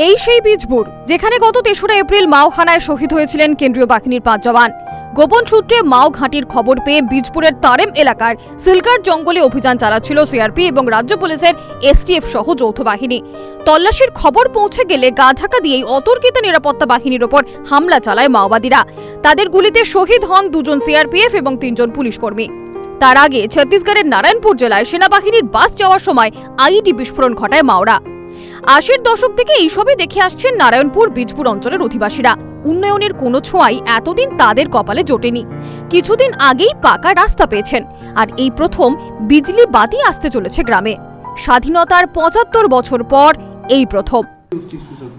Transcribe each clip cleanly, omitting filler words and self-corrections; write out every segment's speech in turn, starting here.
এই সেই বীজপুর যেখানে গত ৩রা এপ্রিল মাও হানায় শহীদ হয়েছিলেন কেন্দ্রীয় বাহিনীর ৫ জওয়ান। গোপন সূত্রে মাও ঘাঁটির খবর পেয়ে বীজপুরের তারেম এলাকার সিলকার জঙ্গলে অভিযান চালাচ্ছিল সিআরপি এবং রাজ্য পুলিশের এসটিএফ সহ যৌথ বাহিনী। তল্লাশির খবর পৌঁছে গেলে গা ঢাকা দিয়েই অতর্কিত নিরাপত্তা বাহিনীর ওপর হামলা চালায় মাওবাদীরা। তাদের গুলিতে শহীদ হন ২ জন সিআরপিএফ এবং ৩ জন পুলিশ কর্মী। তার আগে ছত্তিশগড়ের নারায়ণপুর জেলায় সেনাবাহিনীর বাস যাওয়ার সময় আইইডি বিস্ফোরণ ঘটায় মাওরা। ৮০-র দশক থেকে এইসবই দেখে আসছেন নারায়ণপুর বীজপুর অঞ্চলের অধিবাসীরা। উন্নয়নের কোনো ছোঁয়াই এতদিন তাদের কপালে জোটেনি। কিছুদিন আগেই পাকা রাস্তা পেয়েছেন, আর এই প্রথম বিজলি বাতি আসতে চলেছে গ্রামে। স্বাধীনতার ৭৫ বছর পর এই প্রথম।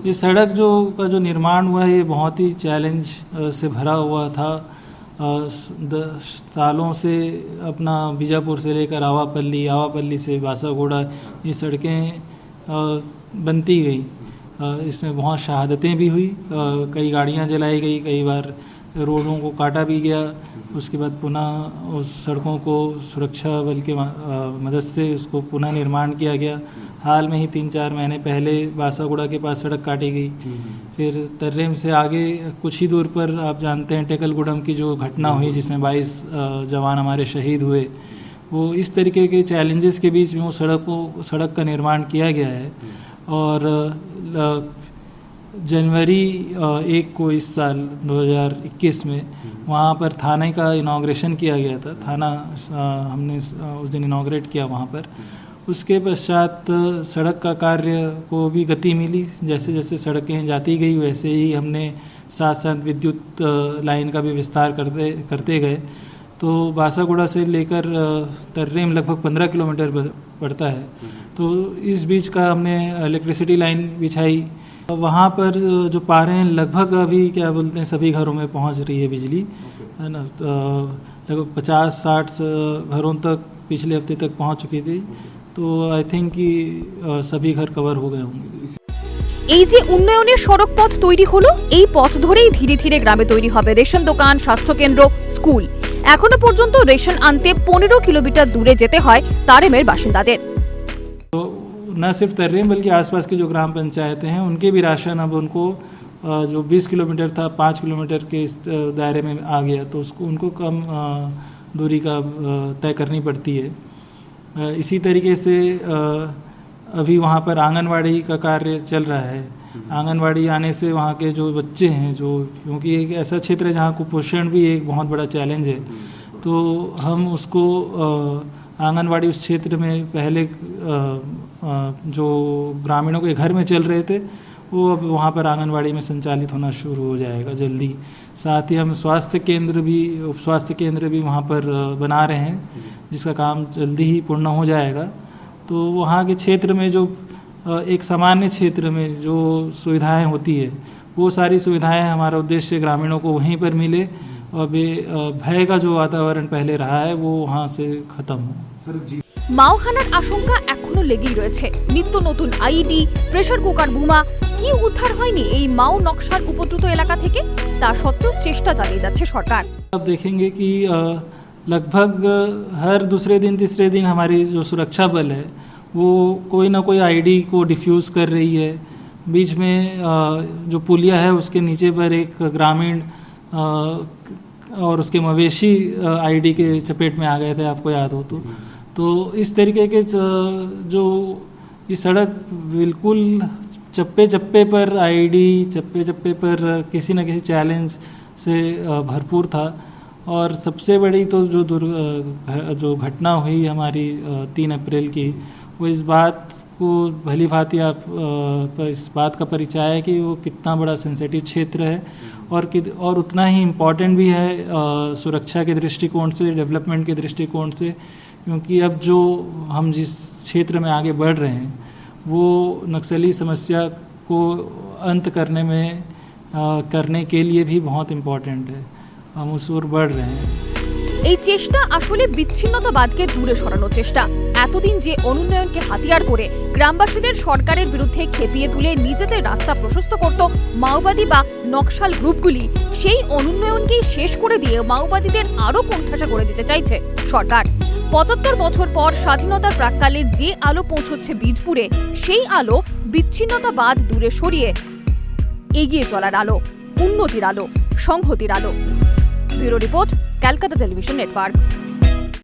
ये सड़क का जो निर्माण हुआ है ये बहुत ही चैलेंज से भरा हुआ था। सालों से अपना बीजापुर से लेकर आवापल्ली से बासागुड़ा ये सड़कें बनती गई। इसमें बहुत शहादतें भी हुई, कई गाड़ियां जलाई गई, कई बार रोडों को काटा भी गया। उसके बाद पुनः उस सड़कों को सुरक्षा बल के मदद से उसको पुनः निर्माण किया गया। हाल में ही 3-4 महीने पहले बासागुड़ा के पास सड़क काटी गई। फिर तर्रेम से आगे कुछ ही दूर पर आप जानते हैं टेकलगुडम की जो घटना हुई जिसमें 22 जवान हमारे शहीद हुए। वो इस तरीके के चैलेंजेस के बीच में वो सड़क का निर्माण किया गया है। और जनवरी 1 को इस साल 2021 में वहाँ पर थाने का इनाग्रेशन किया गया था। थाना हमने उस दिन इनाग्रेट किया वहाँ पर। उसके पश्चात सड़क का कार्य को भी गति मिली। जैसे जैसे सड़कें जाती गई वैसे ही हमने साथ साथ विद्युत लाइन का भी विस्तार करते गए। तो बासागुड़ा से लेकर तर्रेम लगभग 15 किलोमीटर पड़ता है। तो इस बीच का हमने इलेक्ट्रिसिटी लाइन बिछाई। वहाँ पर जो पा रहे हैं लगभग अभी क्या बोलते हैं सभी घरों में पहुँच रही है बिजली, है ना। लगभग 50-60 घरों तक पिछले हफ्ते तक पहुँच चुकी थी। तो आई थिंक कि सभी घर कवर हो गए होंगे। এই যে উন্নয়নের সড়ক পথ তৈরি হলো, এই পথ ধরেই ধীরে ধীরে গ্রামে তৈরি হবে রেশন দোকান, স্বাস্থ্যকেন্দ্র, স্কুল। এখনো পর্যন্ত রেশন আনতে 15 কিলোমিটার দূরে যেতে হয় তারেমের বাসিন্দাদের। तो न सिर्फ तर्रेम बल्कि आसपास की जो ग्राम पंचायतें हैं उनके भी राशन अब उनको जो 20 किलोमीटर था 5 किलोमीटर के इस दायरे में आ गया। तो उनको कम दूरी का तय करनी पड़ती है। इसी तरीके से अभी वहाँ पर आंगनवाड़ी का कार्य चल रहा है। आंगनवाड़ी आने से वहाँ के जो बच्चे हैं, जो क्योंकि एक ऐसा क्षेत्र है जहाँ कुपोषण भी एक बहुत बड़ा चैलेंज है, तो हम उसको आंगनवाड़ी उस क्षेत्र में पहले जो ग्रामीणों के घर में चल रहे थे वो अब वहाँ पर आंगनवाड़ी में संचालित होना शुरू हो जाएगा जल्दी। साथ ही हम उप स्वास्थ्य केंद्र भी वहाँ पर बना रहे हैं जिसका काम जल्दी ही पूर्ण हो जाएगा। तो वहाँ के क्षेत्र में जो एक सामान्य क्षेत्र में जो सुविधाएं होती है वो सारी सुविधाएं हमारा उद्देश्य ग्रामीणों को वहीं पर मिले और भय का जो वातावरण पहले रहा है वो वहाँ से खत्म हो। মাও হানার আশঙ্কা এখনো লেগেই রয়েছে। নিত্য নতুন আইইডি, প্রেসার কুকার, বোমা কি উদ্ধার হয়নি এই মাও নকশার উপদ্রুত এলাকা থেকে? তা সত্ত্বেও চেষ্টা চালিয়ে যাচ্ছে সরকার। अब देखेंगे कि लगभग हर दूसरे दिन तीसरे दिन हमारी जो सुरक्षा बल है वो कोई ना कोई आईडी को डिफ्यूज़ कर रही है। बीच में जो पुलिया है उसके नीचे पर एक ग्रामीण और उसके मवेशी आईडी के चपेट में आ गए थे, आपको याद हो तो इस तरीके के जो ये सड़क बिल्कुल चप्पे चप्पे पर आईडी, चप्पे चप्पे पर किसी न किसी चैलेंज से भरपूर था। और सबसे बड़ी तो जो घटना हुई हमारी 3 अप्रैल की, वो इस बात को भली भांति आप इस बात का परिचय है कि वो कितना बड़ा सेंसिटिव क्षेत्र है और उतना ही इम्पोर्टेंट भी है सुरक्षा के दृष्टिकोण से, डेवलपमेंट के दृष्टिकोण से। क्योंकि अब जो हम जिस क्षेत्र में आगे बढ़ रहे हैं वो नक्सली समस्या को अंत करने के लिए भी बहुत इम्पोर्टेंट है। हम उस ओर बढ़ रहे हैं। এই চেষ্টা আসলে বিচ্ছিন্নতাবাদকে দূরে সরানোর চেষ্টা। এতদিন যে অনুন্নয়নকে হাতিয়ার করে গ্রামবাসীদের সরকারের বিরুদ্ধে খেপিয়ে তুলে নিজেদের রাস্তা প্রশস্ত করত মাওবাদী বা নকশাল গ্রুপগুলি, সেই অনুন্নয়নকেই শেষ করে দিয়ে মাওবাদীদের আরও কোণঠাসা করে দিতে চাইছে সরকার। 75 বছর পর স্বাধীনতার প্রাক্কালে যে আলো পৌঁছচ্ছে বীজপুরে, সেই আলো বিচ্ছিন্নতাবাদ দূরে সরিয়ে এগিয়ে চলার আলো, উন্নতির আলো, সংহতির আলো। Bureau report, Calcutta television network.